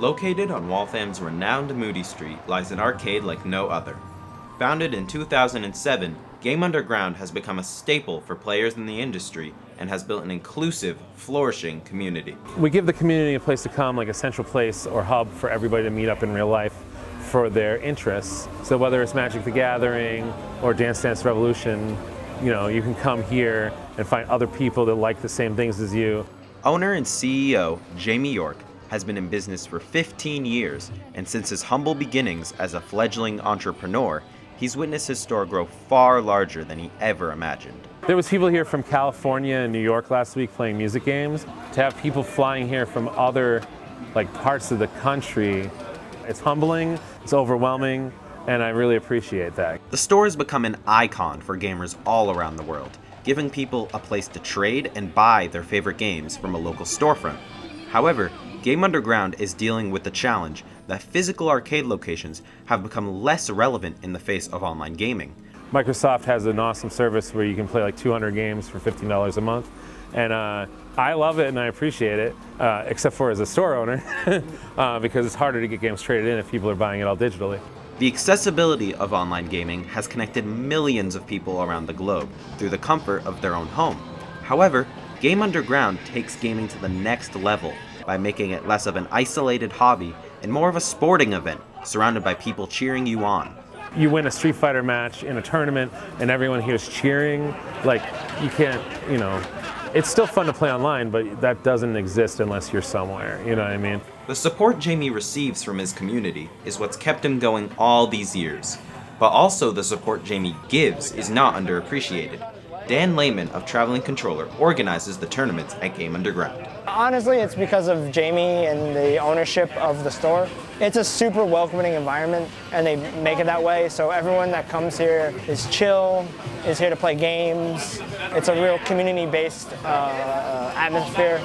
Located on Waltham's renowned Moody Street lies an arcade like no other. Founded in 2007, Game Underground has become a staple for players in the industry and has built an inclusive, flourishing community. We give the community a place to come, like a central place or hub for everybody to meet up in real life for their interests. So whether it's Magic the Gathering or Dance Dance Revolution, you can come here and find other people that like the same things as you. Owner and CEO Jamie York has been in business for 15 years, and since his humble beginnings as a fledgling entrepreneur, he's witnessed his store grow far larger than he ever imagined. There was people here from California and New York last week playing music games. To have people flying here from other parts of the country, it's humbling, it's overwhelming, and I really appreciate that. The store has become an icon for gamers all around the world, giving people a place to trade and buy their favorite games from a local storefront. However, Game Underground is dealing with the challenge that physical arcade locations have become less relevant in the face of online gaming. Microsoft has an awesome service where you can play 200 games for $15 a month, and I love it and I appreciate it, except for as a store owner, because it's harder to get games traded in if people are buying it all digitally. The accessibility of online gaming has connected millions of people around the globe through the comfort of their own home. However, Game Underground takes gaming to the next level by making it less of an isolated hobby and more of a sporting event surrounded by people cheering you on. You win a Street Fighter match in a tournament and everyone here is cheering, you can't, it's still fun to play online, but that doesn't exist unless you're somewhere, you know what I mean? The support Jamie receives from his community is what's kept him going all these years. But also the support Jamie gives is not underappreciated. Dan Lehman of Traveling Controller organizes the tournaments at Game Underground. Honestly, it's because of Jamie and the ownership of the store. It's a super welcoming environment, and they make it that way, so everyone that comes here is chill, is here to play games. It's a real community-based atmosphere.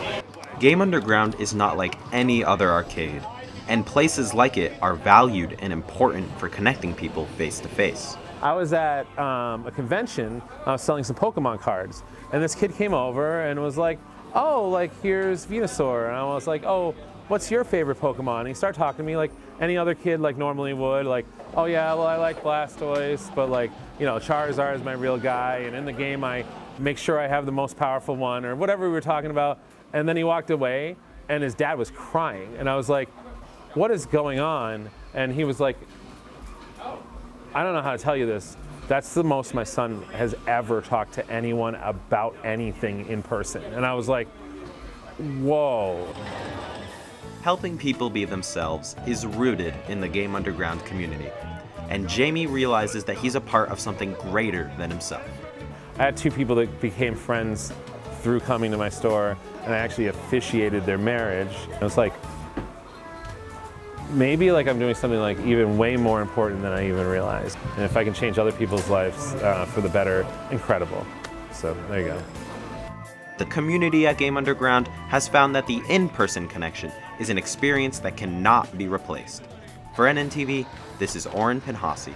Game Underground is not like any other arcade, and places like it are valued and important for connecting people face to face. I was at a convention, I was selling some Pokemon cards, and this kid came over and was like, oh, here's Venusaur, and I was like, oh, what's your favorite Pokemon? And he started talking to me like any other kid normally would, oh yeah, well I like Blastoise, but Charizard is my real guy, and in the game I make sure I have the most powerful one, or whatever we were talking about. And then he walked away, and his dad was crying, and I was like, what is going on? And he was like, I don't know how to tell you this. That's the most my son has ever talked to anyone about anything in person. And I was like, whoa. Helping people be themselves is rooted in the Game Underground community. And Jamie realizes that he's a part of something greater than himself. I had two people that became friends through coming to my store, and I actually officiated their marriage. I was like, maybe I'm doing something even way more important than I even realized. And if I can change other people's lives for the better, incredible. So there you go. The community at Game Underground has found that the in-person connection is an experience that cannot be replaced. For NNTV, this is Oren Pinhasi.